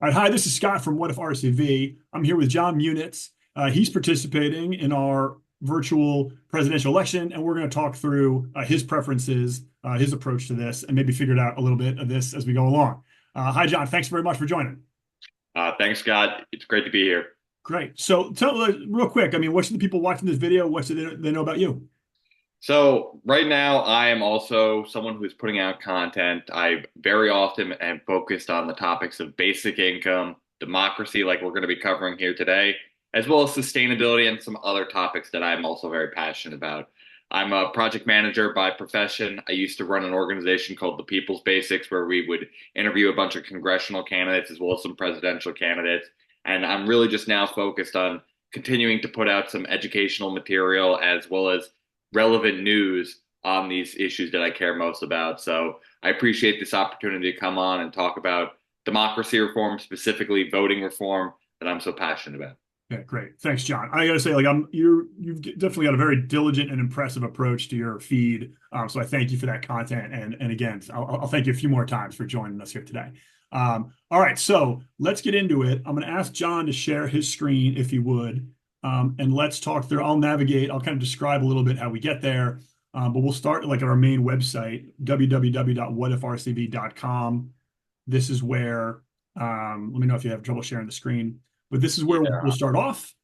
All right, hi, this is Scott from What If RCV. I'm here with Jon Munitz. He's participating in our virtual presidential election, and we're going to talk through his preferences, his approach to this, and maybe figure out a little bit of this as we go along. Hi, Jon. Thanks very much for joining. Thanks, Scott. It's great to be here. Great. So tell real quick, I mean, what should the people watching this video, what should they know about you? So right now, I am also someone who's putting out content. I very often am focused on the topics of basic income, democracy, like we're going to be covering here today, as well as sustainability and some other topics that I'm also very passionate about. I'm a project manager by profession. I used to run an organization called the People's Basics, where we would interview a bunch of congressional candidates as well as some presidential candidates. And I'm really just now focused on continuing to put out some educational material as well as relevant news on these issues that I care most about. So I appreciate this opportunity to come on and talk about democracy reform, specifically voting reform, that I'm so passionate about. Yeah, great. Thanks, Jon. I got to say, you've definitely got a very diligent and impressive approach to your feed. So I thank you for that content. And again, I'll thank you a few more times for joining us here today. All right, so let's get into it. I'm going to ask Jon to share his screen if he would, and let's talk through. I'll navigate. I'll kind of describe a little bit how we get there, but we'll start like at our main website, www.whatifrcv.com. This is where. Let me know if you have trouble sharing the screen. But this is where we'll start off.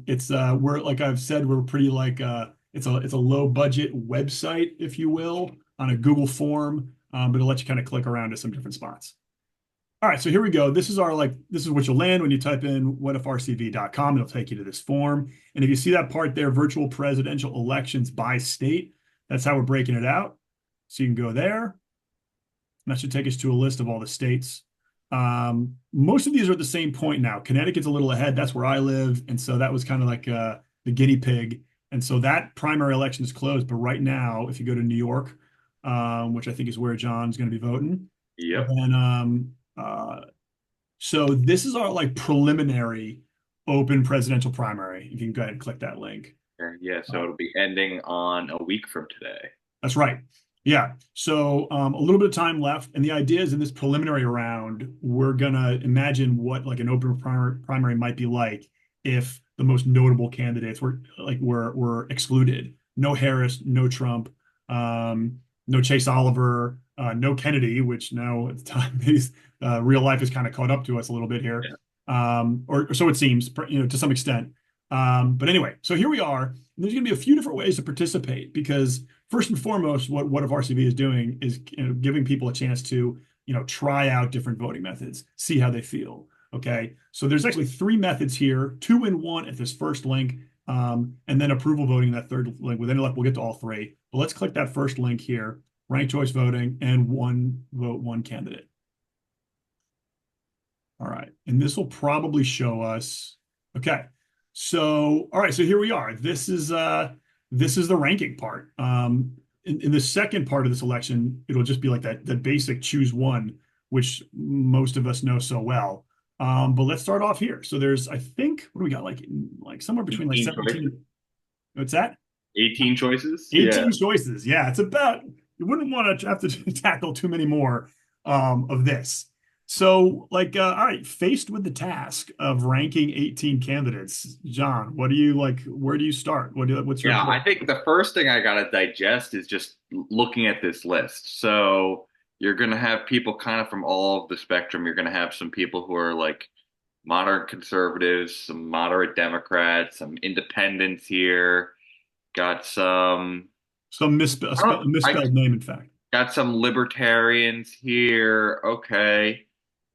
It's we're like I've said, we're pretty like it's a low budget website, if you will, on a Google form, but it'll let you kind of click around to some different spots. All right, so here we go. This is this is what you'll land when you type in whatifrcv.com. It'll take you to this form. And if you see that part there, virtual presidential elections by state, that's how we're breaking it out. So you can go there. And that should take us to a list of all the states. Most of these are at the same point now. Connecticut's a little ahead. That's where I live. And so that was kind of like the guinea pig. And so that primary election is closed. But right now, if you go to New York, which I think is where Jon's going to be voting, Yep. then so this is our like preliminary open presidential primary. You can go ahead and click that link. Yeah, so it'll be ending on a week from today. That's right. Yeah. So a little bit of time left. And the idea is in this preliminary round, we're going to imagine what like an open primary might be like if the most notable candidates were excluded. No Harris, no Trump, no Chase Oliver, no Kennedy, which now at the time real life has kind of caught up to us a little bit here. Yeah. Or so it seems, to some extent. But anyway, so here we are. There's going to be a few different ways to participate because first and foremost, what if RCV is doing is giving people a chance to try out different voting methods, see how they feel. Okay, so there's actually three methods here, two in one at this first link, and then approval voting in that third link. With any luck, we'll get to all three. But let's click that first link here: ranked choice voting and one vote, one candidate. All right, and this will probably show us. Okay. So, all right, so here we are. This is the ranking part. In the second part of this election, it'll just be like that basic choose one, which most of us know so well. But let's start off here. So there's, I think, what do we got? Like somewhere between like 17. Choices. What's that? 18 choices? 18 choices. Yeah, it's about, you wouldn't want to have to tackle too many more of this. So, all right, faced with the task of ranking 18 candidates, Jon, what do you like? Where do you start? What's your I think the first thing I got to digest is just looking at this list. So you're going to have people kind of from all of the spectrum. You're going to have some people who are like moderate conservatives, some moderate Democrats, some independents here. Got some misspelled name, in fact. got some libertarians here. Okay.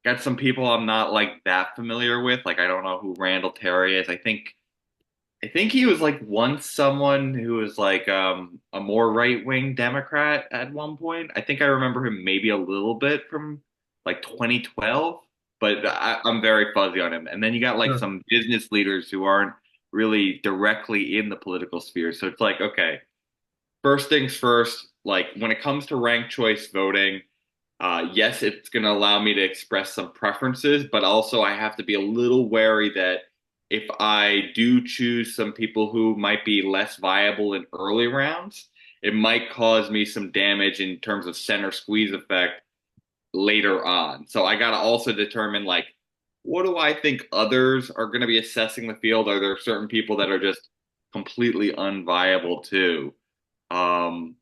Got some people I'm not like that familiar with. Like I don't know who Randall Terry is. I think he was like once someone who was like a more right-wing Democrat at one point. I think I remember him maybe a little bit from like 2012, but I'm very fuzzy on him. And then you got like Sure. some business leaders who aren't really directly in the political sphere. So it's like, okay, first things first, like when it comes to ranked choice voting, yes, it's going to allow me to express some preferences, but also I have to be a little wary that if I do choose some people who might be less viable in early rounds, it might cause me some damage in terms of center squeeze effect later on. So I got to also determine like, what do I think others are going to be assessing the field? Are there certain people that are just completely unviable too? Um,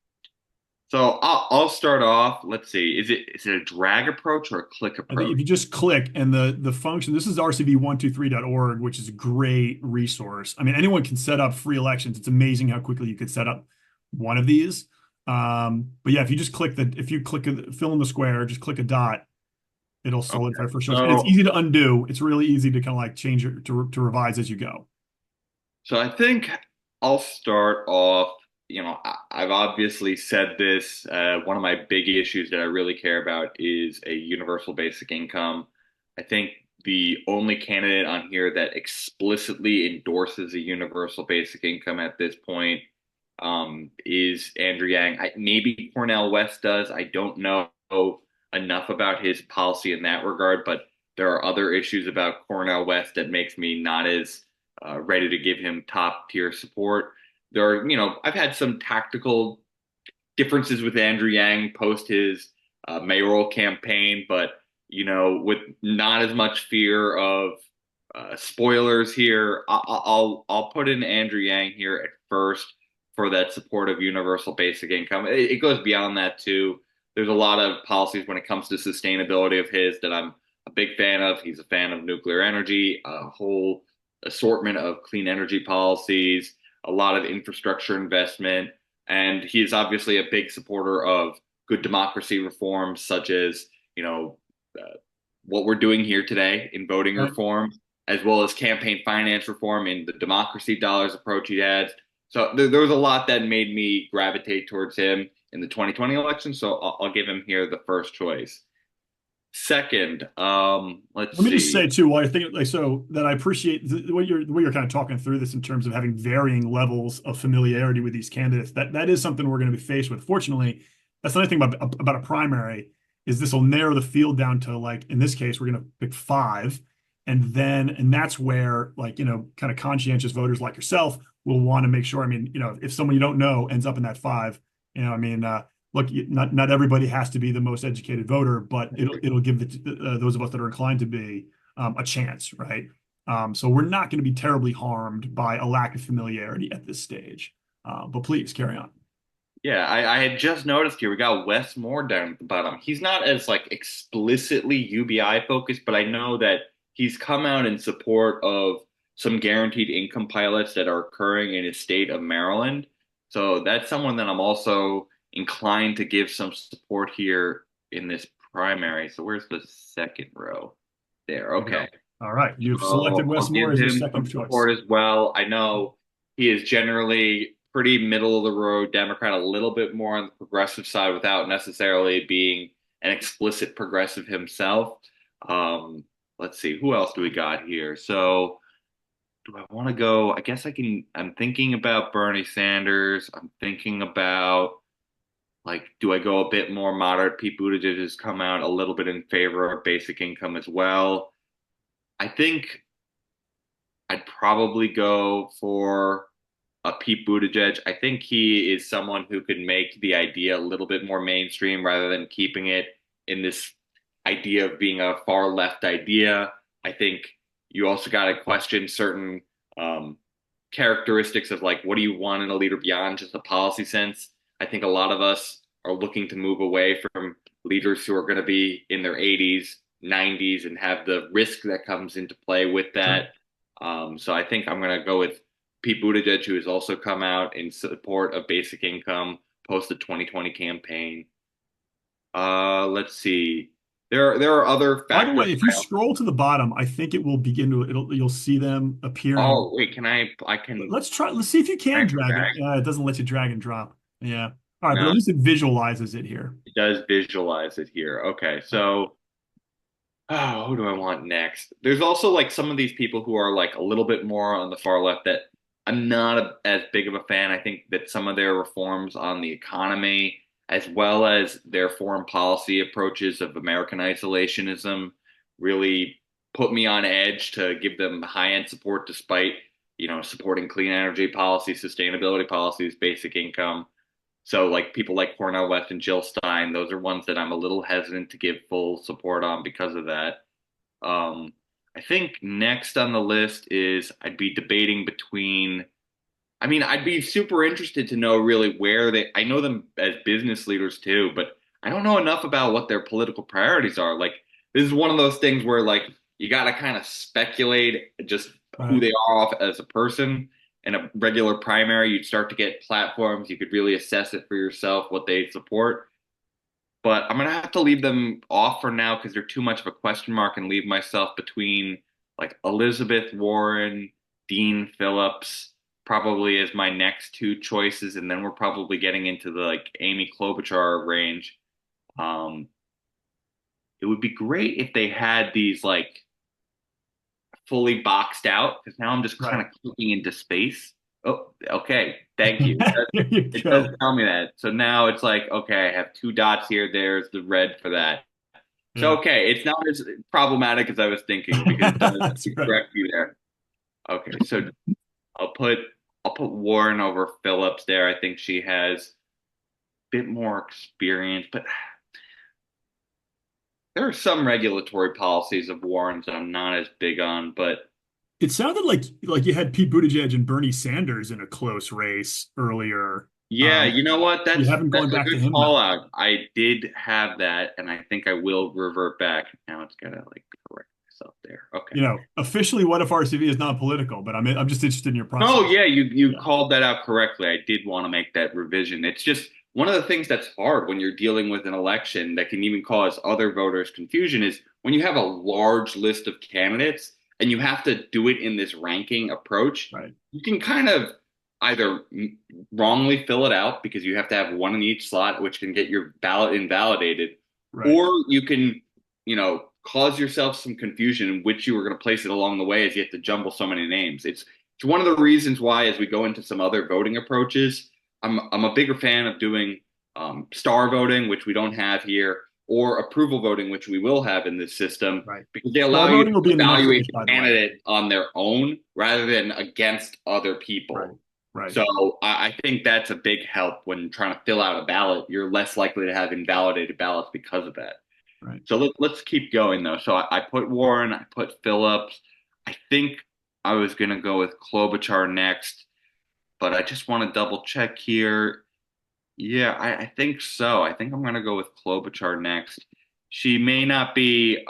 so I'll start off. Let's see. Is it a drag approach or a click I think if approach? you just click and the function, this is RCV123.org, which is a great resource. I mean, anyone can set up free elections. It's amazing how quickly you could set up one of these. But yeah, if you just fill in the square, just click a dot, it'll solidify Okay. for choice. And it's So easy to undo. It's really easy to kind of like change it to revise as you go. So I think I'll start off. I've obviously said this. One of my big issues that I really care about is a universal basic income. I think the only candidate on here that explicitly endorses a universal basic income at this point is Andrew Yang. Maybe Cornel West does. I don't know enough about his policy in that regard, but there are other issues about Cornel West that makes me not as ready to give him top tier support. I've had some tactical differences with Andrew Yang post his mayoral campaign, but with not as much fear of spoilers here, I'll put in Andrew Yang here at first for that support of universal basic income. It goes beyond that too. There's a lot of policies when it comes to sustainability of his that I'm a big fan of. He's a fan of nuclear energy, a whole assortment of clean energy policies, a lot of infrastructure investment, and he is obviously a big supporter of good democracy reforms, such as uh, what we're doing here today in voting Right. reform, as well as campaign finance reform and the democracy dollars approach he had. So there was a lot that made me gravitate towards him in the 2020 election. So I'll give him here the first choice. Second, let's Let me just see. say too, while I think like so that I appreciate the way you're kind of talking through this in terms of having varying levels of familiarity with these candidates. That is something we're going to be faced with. Fortunately, that's the other thing about a primary is this will narrow the field down to like in this case we're going to pick five, and that's where like kind of conscientious voters like yourself will want to make sure. I mean, if someone you don't know ends up in that five, I mean, look, not everybody has to be the most educated voter, but it'll give those of us that are inclined to be a chance, right? So we're not going to be terribly harmed by a lack of familiarity at this stage. But please carry on. Yeah, I had just noticed here we got Wes Moore down at the bottom. He's not as like explicitly UBI focused, but I know that he's come out in support of some guaranteed income pilots that are occurring in his state of Maryland. So that's someone that I'm also inclined to give some support here in this primary. So where's the second row? There. There you Okay. go. All right, you've selected So I'll Wes Moore give as your him some second choice. support as well. I know he is generally pretty middle of the road Democrat, a little bit more on the progressive side without necessarily being an explicit progressive himself. Um, let's see, who else do we got here? So do I want to go? I guess I'm thinking about Bernie Sanders. I'm thinking about like, do I go a bit more moderate? Pete Buttigieg has come out a little bit in favor of basic income as well. I think I'd probably go for Pete Buttigieg. I think he is someone who could make the idea a little bit more mainstream rather than keeping it in this idea of being a far left idea. I think you also got to question certain um, characteristics of like, what do you want in a leader beyond just a policy sense? I think a lot of us are looking to move away from leaders who are going to be in their 80s, 90s, and have the risk that comes into play with Sure. that. So I think I'm going to go with Pete Buttigieg, who has also come out in support of basic income post the 2020 campaign. Let's see. There are other By the factors. way, if you scroll to the bottom, I think it will begin to you'll see them appearing. Oh, wait, can I can Let's try. Let's see if you can drag it. drag? It doesn't let you drag and drop. Yeah. All right, but No, at least it visualizes it here. it does visualize it here. Okay, so who do I want next? There's also like some of these people who are like a little bit more on the far left that I'm not as big of a fan. I think that some of their reforms on the economy, as well as their foreign policy approaches of American isolationism, really put me on edge to give them high end support despite, supporting clean energy policy, sustainability policies, basic income. So like people like Cornel West and Jill Stein, those are ones that I'm a little hesitant to give full support on because of that. Um, I think next on the list is I'd be debating between. I mean, I'd be super interested to know really where I know them as business leaders too, but I don't know enough about what their political priorities are. Like, this is one of those things where, like, you got to kind of speculate just who Right. they are off as a person. In a regular primary, you'd start to get platforms. You could really assess it for yourself, what they support. But I'm gonna have to leave them off for now because they're too much of a question mark and leave myself between like Elizabeth Warren, Dean Phillips, probably as my next two choices, and then we're probably getting into the like Amy Klobuchar range. Um, it would be great if they had these like fully boxed out because now I'm just kind Right. of clicking into space. Oh, okay. Thank you. There you It does go. tell me that. So now it's like, okay, I have two dots here. There's the red for that. So Yeah. okay, it's not as problematic as I was thinking because it does That's right. correct you there. Okay, so I'll put I'll put Warren over Phillips there. I think she has a bit more experience, but there are some regulatory policies of Warren's that I'm not as big on. But It sounded like you had Pete Buttigieg and Bernie Sanders in a close race earlier. yeah, you know what? You haven't That's gone a back to good him call though. out. I did have that, and I think I will revert back. Now it's gotta like correct myself there. Okay. Officially, what if RCV is not political? But I'm just interested in your No, process. yeah, you Yeah. called that out correctly. I did want to make that revision. It's just one of the things that's hard when you're dealing with an election that can even cause other voters confusion is when you have a large list of candidates and you have to do it in this ranking approach, Right. you can kind of either wrongly fill it out because you have to have one in each slot, which can get your ballot invalidated, Right. or you can, cause yourself some confusion in which you were going to place it along the way as you have to jumble so many names. It's one of the reasons why, as we go into some other voting approaches, I'm a bigger fan of doing star voting, which we don't have here, or approval voting, which we will have in this system, Right. because they Star allow you to voting will be in the next evaluate race, the by the way. candidate on their own rather than against other Right. people. Right. So I think that's a big help when trying to fill out a ballot. You're less likely to have invalidated ballots because of that. Right. So let's keep going though. So I put Warren, I put Phillips. I think I was gonna go with Klobuchar next, but I just want to double check here. Yeah, I think so. I think I'm gonna go with Klobuchar next. She may not be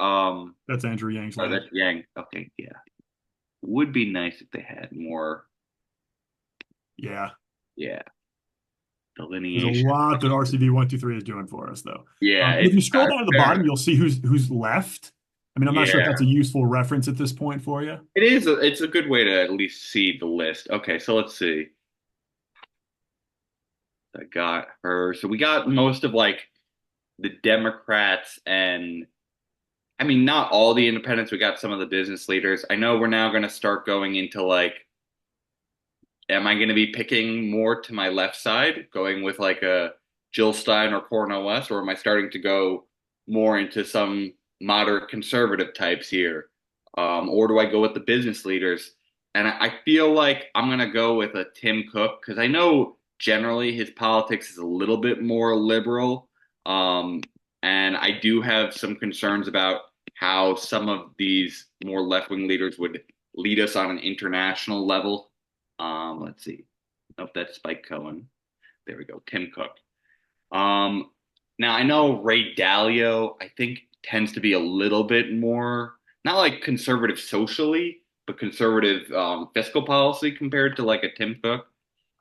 That's Andrew Yang's oh, lane. that's Yang. Okay, yeah. Would be nice if they had more, Yeah. yeah, There's a delineation. lot that RCV 123 is doing for us, though. Yeah, But if it's you scroll down to the fair bottom, enough. you'll see who's left. I mean, I'm not sure if Yeah. that's a useful reference at this point for you. It's a good way to at least see the list. Okay, so let's see. I got her. So we got most of like the Democrats and I mean not all the independents. We got some of the business leaders. I know we're now going to start going into like am I going to be picking more to my left side, going with like a Jill Stein or Cornel West, or am I starting to go more into some moderate conservative types here? Or do I go with the business leaders? And I feel like I'm going to go with a Tim Cook because I know generally his politics is a little bit more liberal. Um, and I do have some concerns about how some of these more left-wing leaders would lead us on an international level. Let's see. Nope, that's Spike Cohen. There we go. Tim Cook. Um, Now I know Ray Dalio, I think tends to be a little bit more not like conservative socially, but conservative fiscal policy compared to like a Tim Cook.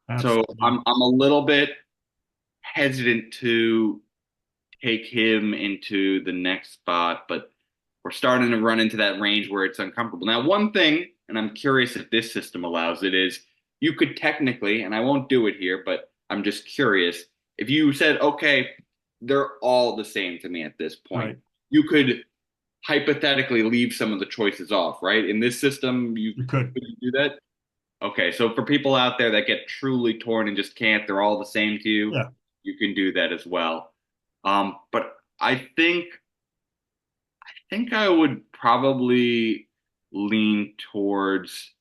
So Absolutely. I'm a little bit hesitant to take him into the next spot, but we're starting to run into that range where it's uncomfortable. Now, one thing, and I'm curious if this system allows it, is you could technically, and I won't do it here, but I'm just curious, if you said, okay, they're all the same to me at this point, Right. you could hypothetically leave some of the choices off, right? In this system, you You could. could you do that? Okay, so for people out there that get truly torn and just can't, they're all the same to you, Yeah. you can do that as well. But I think I would probably lean towards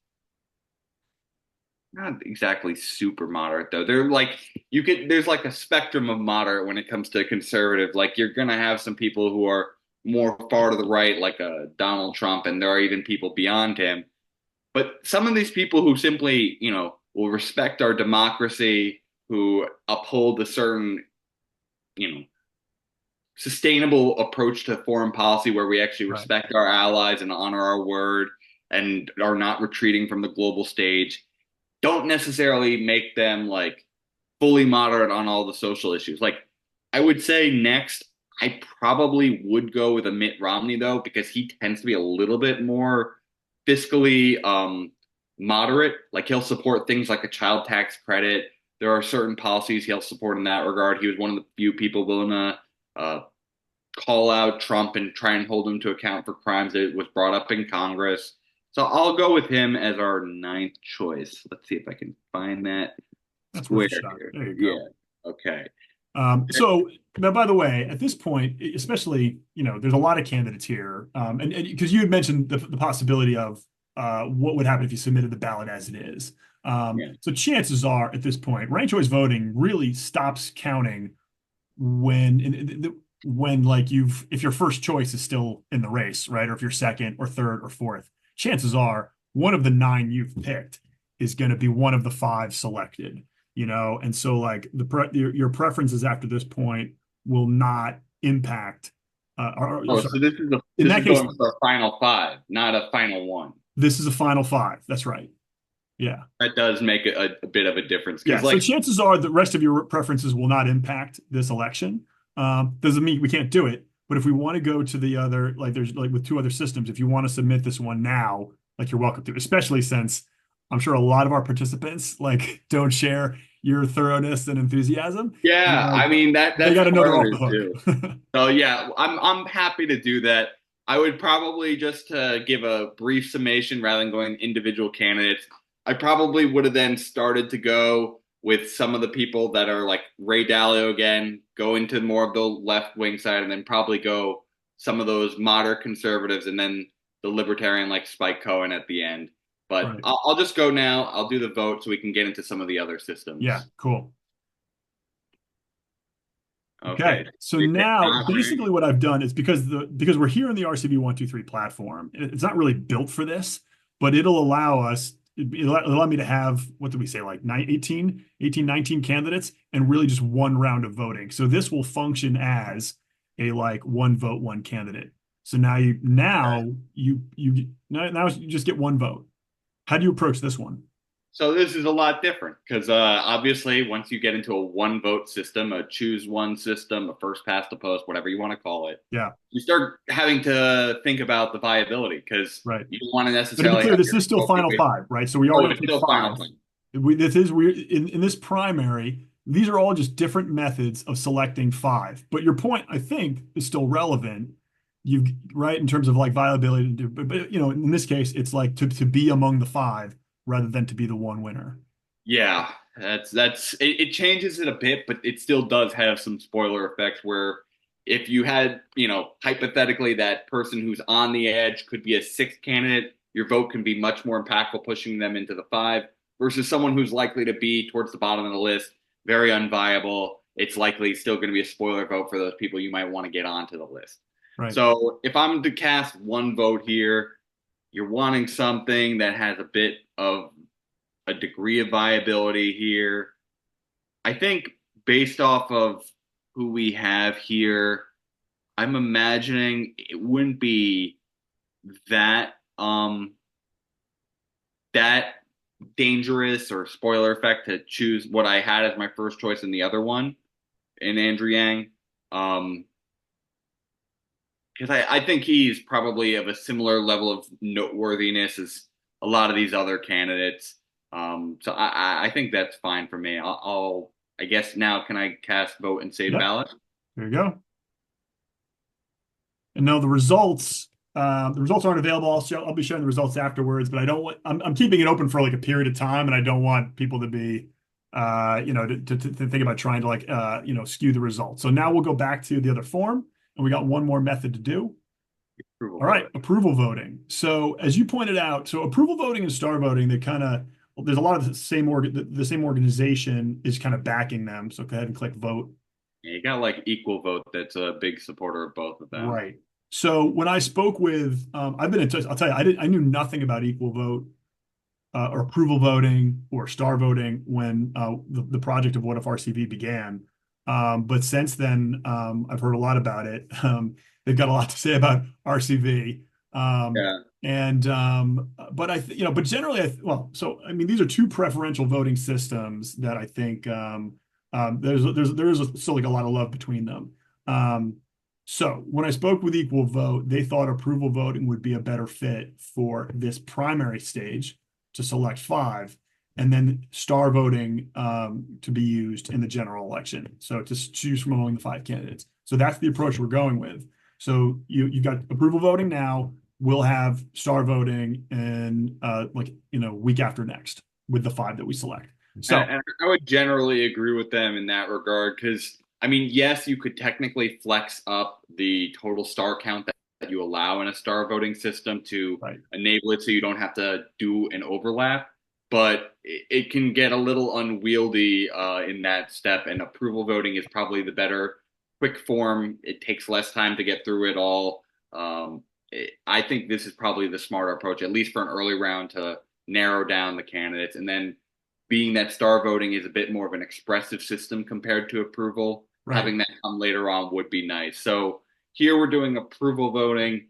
Not exactly super moderate though. They're like there's like a spectrum of moderate when it comes to conservative. Like you're gonna have some people who are more far to the right, like a Donald Trump, and there are even people beyond him. But some of these people who simply, will respect our democracy, who uphold a certain, you know, sustainable approach to foreign policy where we actually Right. respect our allies and honor our word and are not retreating from the global stage, don't necessarily make them like fully moderate on all the social issues. Like I would say next, I probably would go with a Mitt Romney though, because he tends to be a little bit more fiscally moderate. Like he'll support things like a child tax credit. There are certain policies he'll support in that regard. He was one of the few people willing to call out Trump and try and hold him to account for crimes that was brought up in Congress. So I'll go with him as our ninth choice. Let's see if I can find that That's worth square a shot. here. There you go. Yeah. Okay. So, but by the way, at this point, especially, there's a lot of candidates here. And because you had mentioned the possibility of what would happen if you submitted the ballot as it is. Yeah. So chances are at this point, ranked choice voting really stops counting when like if your first choice is still in the race, right? Or if you're second or third or fourth, chances are one of the nine you've picked is going to be one of the five selected, and so like your preferences after this point will not impact Oh, sorry, so this is in that case, going for a final five, not a final one. this is a final five. That's right. Yeah. That does make a bit of a difference Yeah, because, so like, chances are the rest of your preferences will not impact this election. Doesn't mean we can't do it, but if we want to go to the other, like there's like with two other systems, if you want to submit this one now, like you're welcome to, especially since I'm sure a lot of our participants like don't share your thoroughness and enthusiasm. yeah, I mean They that's got to know they're part of off the it hook. too. So yeah, I'm happy to do that. I would probably just to give a brief summation rather than going individual candidates. I probably would have then started to go with some of the people that are like Ray Dalio again, go into more of the left wing side, and then probably go some of those moderate conservatives, and then the libertarian like Spike Cohen at the end. But Right. I'll just go now. I'll do the vote so we can get into some of the other Yeah, systems. cool. Okay. Okay, so now basically what I've done is because we're here in the RCV 123 platform, it's not really built for this, but it'll allow us, it'll allow me to have, what did we say, like 19 candidates and really just one round of voting. So this will function as a like one vote, one candidate. So now you just get one vote. How do you approach this one? So this is a lot different because obviously once you get into a one vote system, a choose one system, a first past the post, whatever you want to call it, Yeah, you start having to think about the viability because right. you don't want to But to be necessarily clear, have this your is still vote be final with, five, right? So we oh, already it's picked still final five. thing. We in this primary, these are all just different methods of selecting five. But your point, I think, is still relevant. You've right in terms of like viability to do, but in this case, it's like to be among the five rather than to be the one winner. Yeah, it changes it a bit, but it still does have some spoiler effects where if you had, hypothetically that person who's on the edge could be a sixth candidate, your vote can be much more impactful pushing them into the five versus someone who's likely to be towards the bottom of the list, very unviable. It's likely still going to be a spoiler vote for those people you might want to get onto the list. Right. So if I'm to cast one vote here, you're wanting something that has a bit of a degree of viability here. I think based off of who we have here, I'm imagining it wouldn't be that that dangerous or spoiler effect to choose what I had as my first choice in the other one in Andrew Yang. Because I think he's probably of a similar level of noteworthiness as a lot of these other candidates. So I think that's fine for me. I guess now can I cast vote and save Yep. ballot? There you go. And now the results aren't available. I'll be sharing the results afterwards, but I don't want, I'm keeping it open for like a period of time, and I don't want people to be, to think about trying to like, skew the results. So now we'll go back to the other form, and we got one more method to do. Approval All right, vote. approval voting. So as you pointed out, so approval voting and star voting, they kind of there's a lot of the same organization is kind of backing them. So go ahead and click vote. Yeah, you got like Equal Vote that's a big supporter of both of them. Right. So when I spoke with, I've been in touch. I'll tell you, I knew nothing about equal vote or approval voting or star voting when the project of What If RCV began. But since then, I've heard a lot about it. They've got a lot to say about RCV. Um, Yeah. but but generally, well, so I mean, these are two preferential voting systems that I think still like a lot of love between them. Um, so when I spoke with Equal Vote, they thought approval voting would be a better fit for this primary stage to select five, and then star voting to be used in the general election. So to choose from among the five candidates. So that's the approach we're going with. So you got approval voting now. We'll have star voting in week after next with the five that we select. So And I would generally agree with them in that regard because, I mean, yes, you could technically flex up the total star count that you allow in a star voting system to right, enable it so you don't have to do an overlap, but it can get a little unwieldy in that step, and approval voting is probably the better quick form. It takes less time to get through it all. I think this is probably the smarter approach, at least for an early round, to narrow down the candidates, and then being that star voting is a bit more of an expressive system compared to approval, right, having that come later on would be nice. So here we're doing approval voting.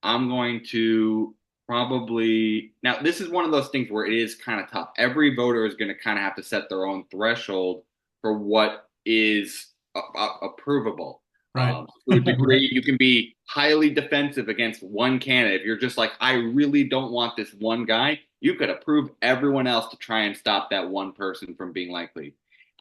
I'm going to probably now this is one of those things where it is kind of tough. Every voter is going to kind of have to set their own threshold for what is approvable. right, To a right, degree, you can be highly defensive against one candidate. If you're just like, I really don't want this one guy, you could approve everyone else to try and stop that one person from being likely.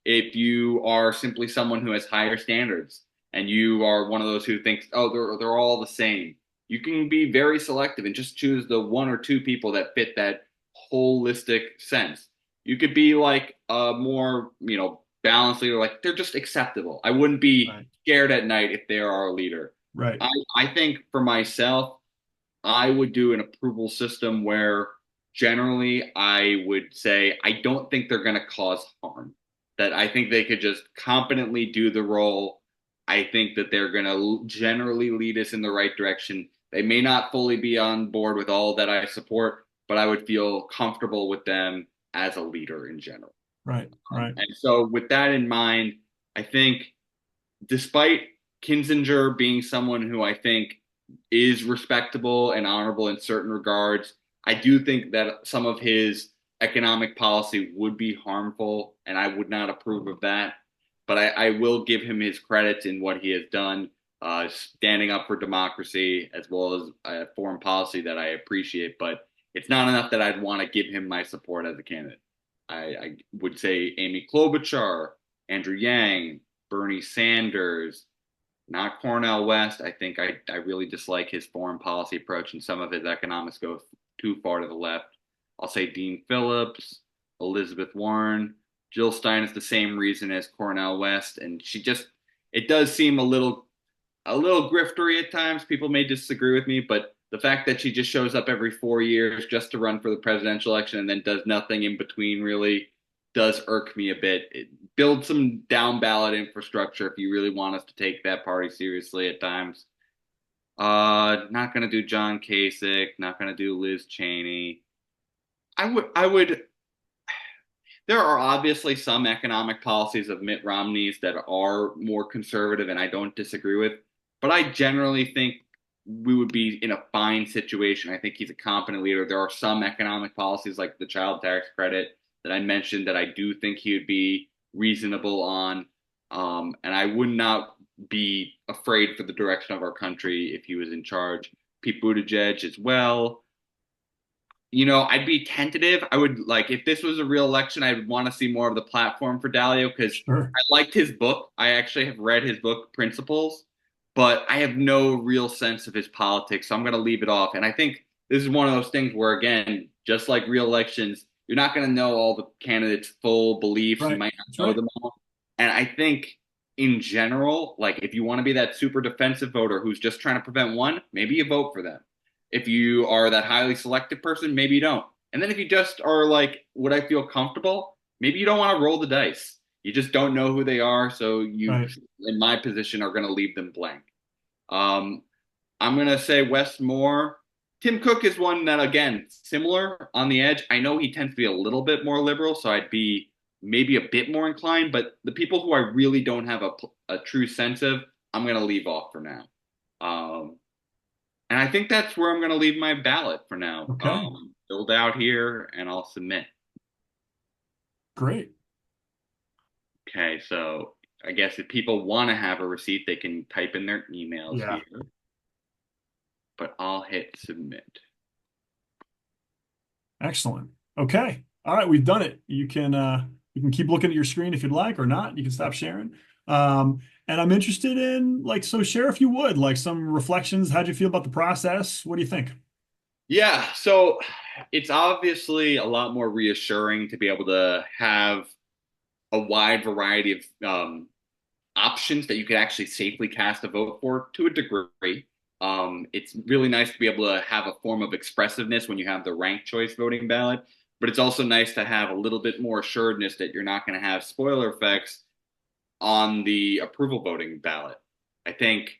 If you are simply someone who has higher standards and you are one of those who thinks, oh, they're all the same, you can be very selective and just choose the one or two people that fit that holistic sense. You could be like a more, balanced leader, like they're just acceptable. I wouldn't be right, scared at night if they're our leader. right, I think for myself, I would do an approval system where generally I would say I don't think they're going to cause harm. That I think they could just competently do the role. I think that they're going to generally lead us in the right direction. They may not fully be on board with all that I support, but I would feel comfortable with them as a leader in general. right, right, And so, with that in mind, I think despite Kinzinger being someone who I think is respectable and honorable in certain regards, I do think that some of his economic policy would be harmful, and I would not approve of that. But I will give him his credits in what he has done, standing up for democracy as well as foreign policy that I appreciate. But it's not enough that I'd want to give him my support as a candidate. I would say Amy Klobuchar, Andrew Yang, Bernie Sanders, not Cornel West. I think I really dislike his foreign policy approach, and some of his economics go too far to the left. I'll say Dean Phillips, Elizabeth Warren. Jill Stein is the same reason as Cornel West, and it does seem a little griftery at times. People may disagree with me, but the fact that she just shows up every 4 years just to run for the presidential election and then does nothing in between really does irk me a bit. Build some down ballot infrastructure if you really want us to take that party seriously at times. Not gonna do John Kasich, not gonna do Liz Cheney. I would. There are obviously some economic policies of Mitt Romney's that are more conservative, and I don't disagree with. But I generally think we would be in a fine situation. I think he's a competent leader. There are some economic policies like the child tax credit that I mentioned that I do think he would be reasonable on. And I would not be afraid for the direction of our country if he was in charge. Pete Buttigieg as well. I'd be tentative. I would like if this was a real election, I would want to see more of the platform for Dalio because sure, I liked his book. I actually have read his book, Principles, but I have no real sense of his politics, so I'm going to leave it off. And I think this is one of those things where, again, just like real elections, you're not going to know all the candidates' full beliefs. You right, might that's not know right, them all. And I think in general, like if you want to be that super defensive voter who's just trying to prevent one, maybe you vote for them. If you are that highly selective person, maybe you don't. And then if you just are like, would I feel comfortable? Maybe you don't want to roll the dice. You just don't know who they are, so you, Right. in my position, are going to leave them blank. Um, I'm going to say Wes Moore. Tim Cook is one that, again, similar on the edge. I know he tends to be a little bit more liberal, so I'd be maybe a bit more inclined, but the people who I really don't have a true sense of, I'm going to leave off for now. Um, and I think that's where I'm going to leave my ballot for now. Okay. Filled out here, and I'll submit. Great. Okay, so I guess if people want to have a receipt, they can type in their emails Yeah. here, but I'll hit submit. Excellent. Okay. All right, we've done it. You can keep looking at your screen if you'd like or not. You can stop sharing. And I'm interested in like so share if you would, like some reflections. How'd you feel about the process? What do you think? Yeah, so it's obviously a lot more reassuring to be able to have a wide variety of options that you could actually safely cast a vote for to a degree. It's really nice to be able to have a form of expressiveness when you have the ranked choice voting ballot, but it's also nice to have a little bit more assuredness that you're not going to have spoiler effects on the approval voting ballot. I think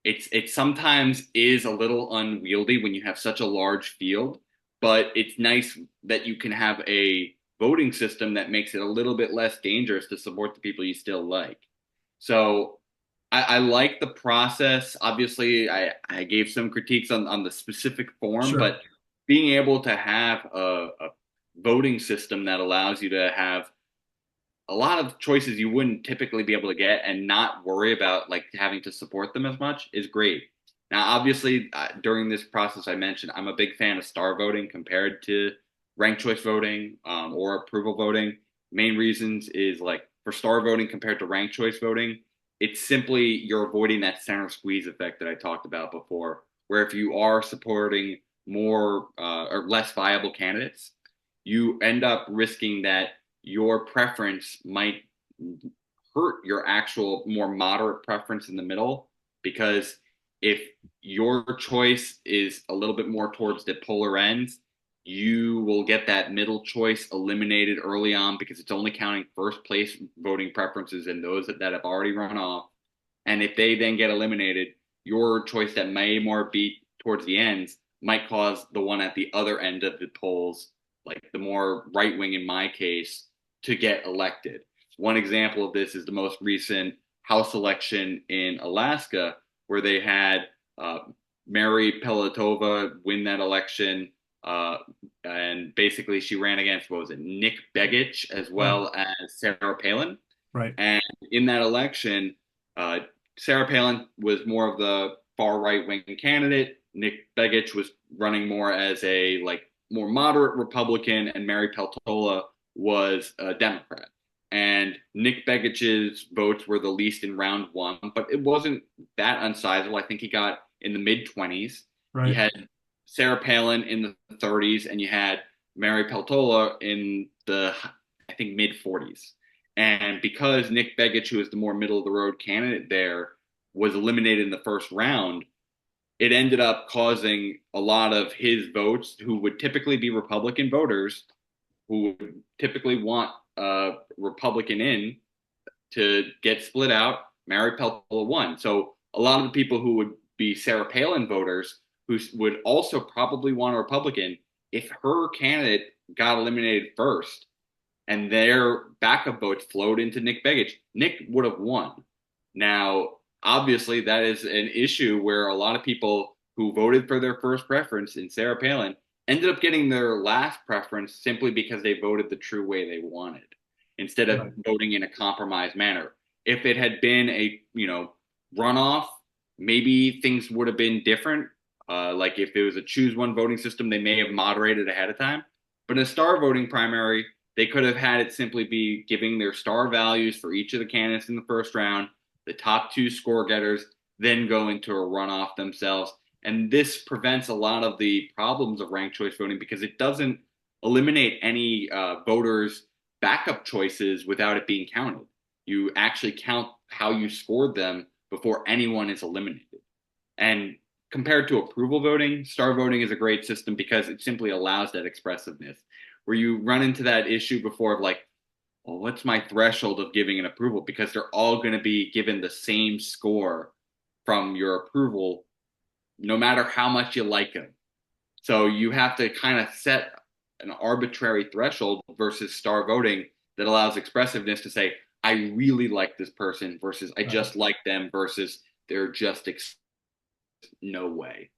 it sometimes is a little unwieldy when you have such a large field, but it's nice that you can have a voting system that makes it a little bit less dangerous to support the people you still like. So I like the process. Obviously, I gave some critiques on the specific form, Sure. but being able to have a voting system that allows you to have a lot of choices you wouldn't typically be able to get and not worry about like having to support them as much is great. Now, obviously, during this process, I mentioned I'm a big fan of star voting compared to ranked choice voting or approval voting. Main reasons is like for star voting compared to ranked choice voting, it's simply you're avoiding that center squeeze effect that I talked about before, where if you are supporting more or less viable candidates, you end up risking that your preference might hurt your actual more moderate preference in the middle because if your choice is a little bit more towards the polar ends, you will get that middle choice eliminated early on because it's only counting first place voting preferences and those that have already run off. And if they then get eliminated, your choice that may more be towards the ends might cause the one at the other end of the polls, like the more right wing in my case, to get elected. One example of this is the most recent House election in Alaska, where they had Mary Pelotova win that election. And basically, she ran against, what was it, Nick Begich, as Right. well as Sarah Palin. Right. And in that election, uh, Sarah Palin was more of the far right wing candidate. Nick Begich was running more as a like more moderate Republican, and Mary Peltola was a Democrat. And Nick Begich's votes were the least in round one, but it wasn't that unsizable. I think he got in the mid 20s. You Right. had Sarah Palin in the 30s, and you had Mary Peltola in the, I think, mid 40s. And because Nick Begich, who is the more middle of the road candidate there, was eliminated in the first round, it ended up causing a lot of his votes, who would typically be Republican voters, who would typically want a Republican in, to get split out. Mary Peltola won. So a lot of the people who would be Sarah Palin voters, who would also probably want a Republican, if her candidate got eliminated first, and their backup votes flowed into Nick Begich, Nick would have won. Now, obviously, that is an issue where a lot of people who voted for their first preference in Sarah Palin ended up getting their last preference simply because they voted the true way they wanted instead of Right. voting in a compromised manner. If it had been a, runoff, maybe things would have been different. Like if it was a choose one voting system, they may have moderated ahead of time. But in a star voting primary, they could have had it simply be giving their star values for each of the candidates in the first round, the top two score getters, then go into a runoff themselves. And this prevents a lot of the problems of ranked choice voting because it doesn't eliminate any voters' backup choices without it being counted. You actually count how you scored them before anyone is eliminated. And compared to approval voting, star voting is a great system because it simply allows that expressiveness. Where you run into that issue before of like, well, what's my threshold of giving an approval? Because they're all going to be given the same score from your approval, no matter how much you like them. So you have to kind of set an arbitrary threshold versus star voting that allows expressiveness to say, I really like this person versus I Right. just like them versus they're just no way.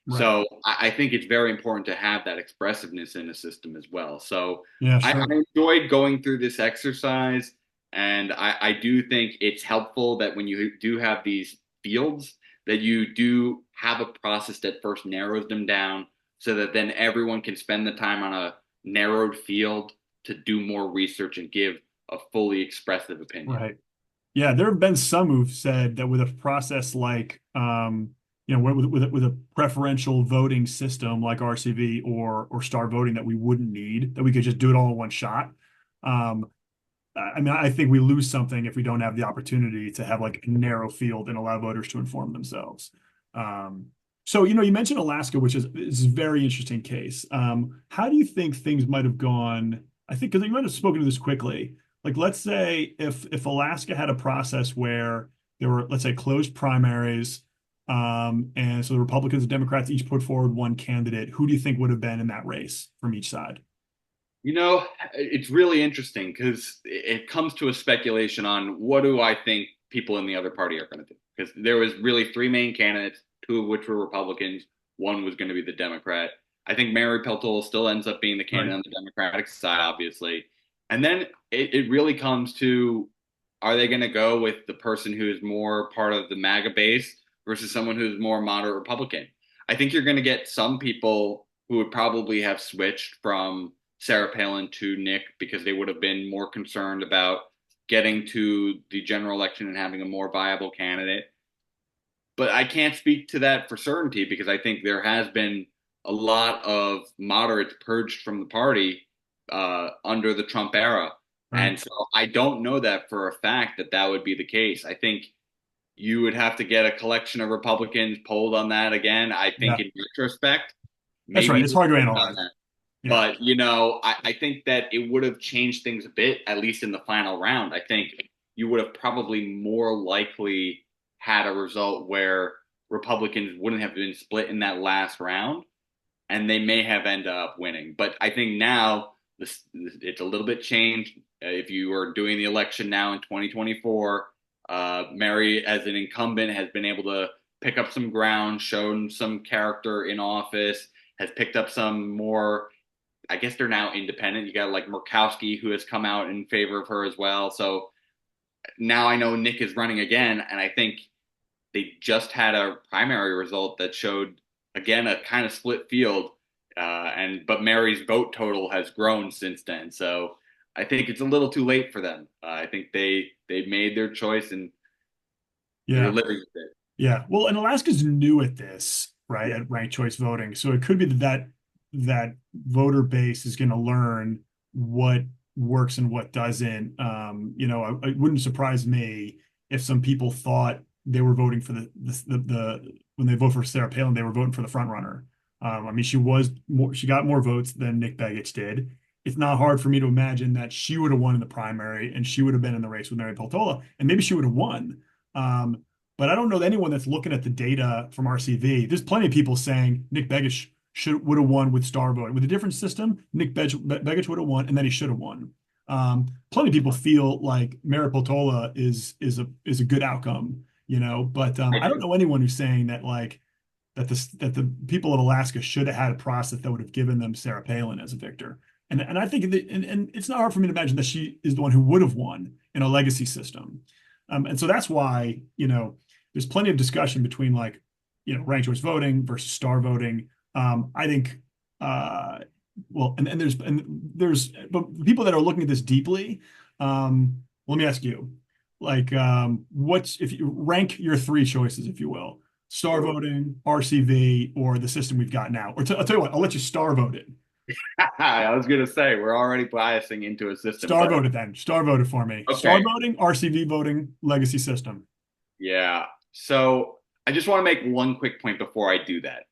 Right. So I think it's very important to have that expressiveness in a system as well. So Yeah, I sure. enjoyed going through this exercise, and I do think it's helpful that when you do have these fields, that you do have a process that first narrows them down so that then everyone can spend the time on a narrowed field to do more research and give a fully expressive opinion. Right. Yeah, there have been some who've said that with a process like, with a preferential voting system like RCV or star voting that we wouldn't need, that we could just do it all in one shot. Um, I mean, I think we lose something if we don't have the opportunity to have like a narrow field and allow voters to inform themselves. Um, so, you mentioned Alaska, which is a very interesting case. How do you think things might have gone? I think because you might have spoken to this quickly. Like, let's say if Alaska had a process where there were, let's say, closed primaries, and so the Republicans and Democrats each put forward one candidate, who do you think would have been in that race from each side? You know, it's really interesting because it comes to a speculation on what do I think people in the other party are going to do. Because there was really three main candidates, two of which were Republicans, one was going to be the Democrat. I think Mary Peltola still ends up being the Right. candidate on the Democratic side, obviously. And then it really comes to are they going to go with the person who is more part of the MAGA base versus someone who's more moderate Republican? I think you're going to get some people who would probably have switched from Sarah Palin to Nick because they would have been more concerned about getting to the general election and having a more viable candidate. But I can't speak to that for certainty because I think there has been a lot of moderates purged from the party under the Trump era. Right. And so I don't know that for a fact that that would be the case. I think you would have to get a collection of Republicans polled on that again. I think Yeah, in retrospect, that's right. maybe It's hard to they've done analyze. that. Yeah. But, I think that it would have changed things a bit, at least in the final round. I think you would have probably more likely had a result where Republicans wouldn't have been split in that last round and they may have ended up winning. But I think now it's a little bit changed. If you are doing the election now in 2024, Mary, as an incumbent, has been able to pick up some ground, shown some character in office, has picked up some more. I guess they're now independent. You got like Murkowski, who has come out in favor of her as well. So now I know Nick is running again, and I think they just had a primary result that showed again a kind of split field, but Mary's vote total has grown since then. So I think it's a little too late for them. I think they made their choice and they're Yeah. living with it. Yeah. Well, and Alaska's new at this, right? Yeah. At ranked choice voting. So it could be that voter base is going to learn what works and what doesn't. It wouldn't surprise me if some people thought they were voting for the when they vote for Sarah Palin, they were voting for the front runner. I mean, she got more votes than Nick Begich did. It's not hard for me to imagine that she would have won in the primary and she would have been in the race with Mary Peltola, and maybe she would have won. Um, but I don't know anyone that's looking at the data from RCV. There's plenty of people saying Nick Begich would have won with star voting. With a different system, Begich would have won, and then he should have won. Plenty of people feel like Mary Peltola is a good outcome, but I I don't do. know anyone who's saying that the people of Alaska should have had a process that would have given them Sarah Palin as a victor. And I think and it's not hard for me to imagine that she is the one who would have won in a legacy system. And so that's why, there's plenty of discussion between like, ranked choice voting versus star voting. I think, well, and there's, but people that are looking at this deeply, let me ask you, like, if you rank your three choices, if you will, star voting, RCV, or the system we've got now, I'll tell you what, I'll let you star vote it. I was gonna say we're already biasing into a system, Star but vote it then. Star vote it for me. Star okay. voting, RCV voting, legacy system. Yeah. So I just want to make one quick point before I do that.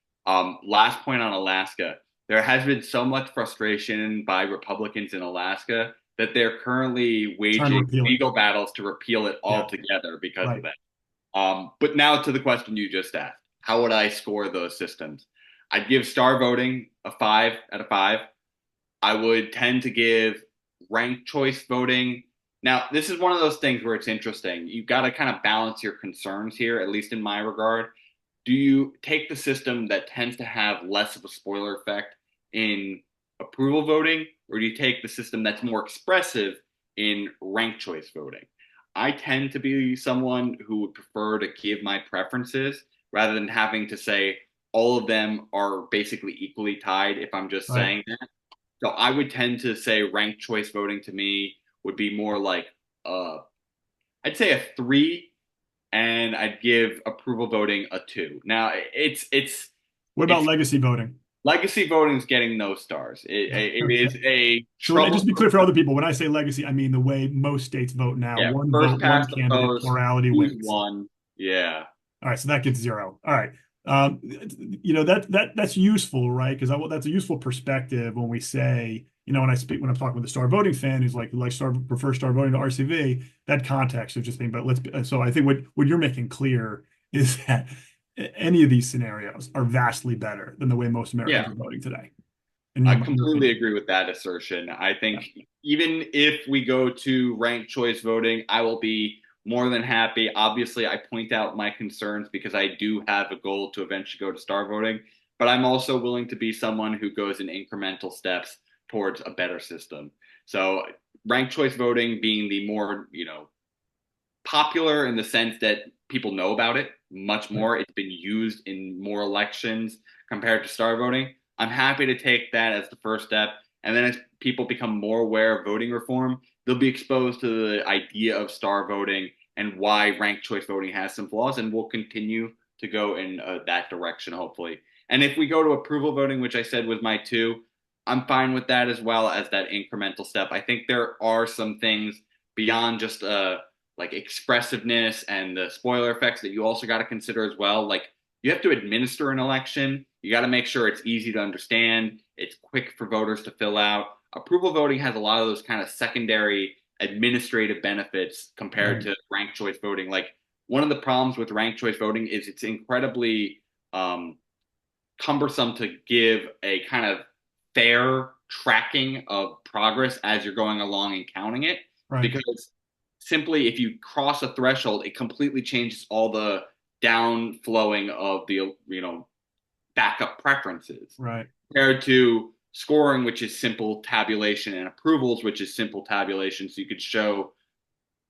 Last point on Alaska. There has been so much frustration by Republicans in Alaska that they're currently Trying to waging repeal it. legal battles to repeal it Yeah, altogether because of right. that. But now to the question you just asked. How would I score those systems? I'd give star voting a 5 out of 5. I would tend to give ranked choice voting. Now, this is one of those things where it's interesting. You've got to kind of balance your concerns here, at least in my regard. Do you take the system that tends to have less of a spoiler effect in approval voting, or do you take the system that's more expressive in ranked choice voting? I tend to be someone who would prefer to give my preferences rather than having to say all of them are basically equally tied if I'm just Right. saying that. So I would tend to say ranked choice voting to me would be more like uh I'd say a 3, and I'd give approval voting a 2. Now What about it's legacy voting? legacy voting is getting no stars. Yeah. It Okay. is a So just to be clear troublesome. for other people, when I say legacy, I mean the way most states vote now. Yeah, One first vote, one past the candidate, post, plurality who's wins. won. Yeah, All right, so that gets 0. All right. Um, that's useful, right? Because that's a useful perspective when we say, when I'm talking with a star voting fan who's like prefer star voting to RCV, that context of just being, but so I think what you're making clear is that any of these scenarios are vastly better than the way most Americans yeah. are voting today, in I your completely opinion. agree with that assertion. I Yeah. think even if we go to ranked choice voting, I will be more than happy. Obviously, I point out my concerns because I do have a goal to eventually go to star voting, but I'm also willing to be someone who goes in incremental steps towards a better system. So, ranked choice voting being the more, popular in the sense that people know about it much Right. more. It's been used in more elections compared to star voting. I'm happy to take that as the first step. And then as people become more aware of voting reform, they'll be exposed to the idea of star voting and why ranked choice voting has some flaws. And we'll continue to go in that direction, hopefully. And if we go to approval voting, which I said was my 2, I'm fine with that as well as that incremental step. I think there are some things beyond just like expressiveness and the spoiler effects that you also got to consider as well. Like you have to administer an election. You got to make sure it's easy to understand. It's quick for voters to fill out. Approval voting has a lot of those kind of secondary administrative benefits compared Right. to ranked choice voting. Like one of the problems with ranked choice voting is it's incredibly cumbersome to give a kind of fair tracking of progress as you're going along and counting it Right. because simply if you cross a threshold it completely changes all the downflowing of the backup preferences Right. compared to scoring which is simple tabulation and approvals which is simple tabulation so you could show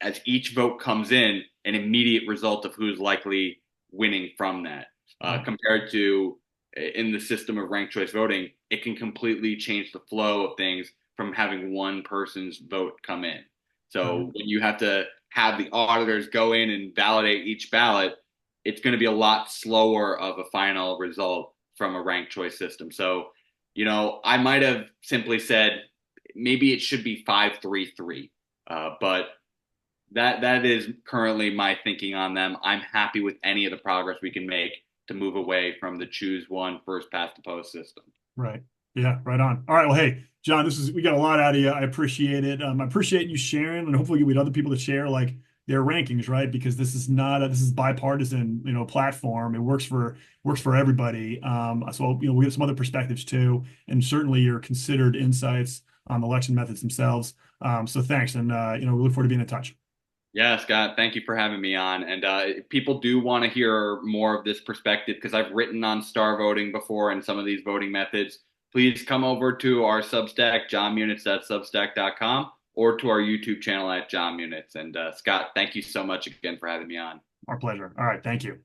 as each vote comes in an immediate result of who's likely winning from that Right. compared to in the system of ranked choice voting it can completely change the flow of things from having one person's vote come in Right. so when you have to have the auditors go in and validate each ballot it's going to be a lot slower of a final result from a ranked choice system so I might have simply said maybe it should be 5-3-3 but that is currently my thinking on them. I'm happy with any of the progress we can make to move away from the choose one first past the post system. Right. Yeah, right on. All right. Well, hey, John, we got a lot out of you. I appreciate it. I appreciate you sharing, and hopefully we get other people to share like their rankings, right? Because this is not this is bipartisan, platform. It works for everybody. So we have some other perspectives too, and certainly your considered insights on the election methods themselves. So thanks, and we look forward to being in touch. Yeah, Scott, thank you for having me on. And if people do want to hear more of this perspective, because I've written on star voting before and some of these voting methods, please come over to our Substack, jonmunitz.substack.com, or to our YouTube channel at Jon Munitz. And Scott, thank you so much again for having me on. Our pleasure. All right. Thank you.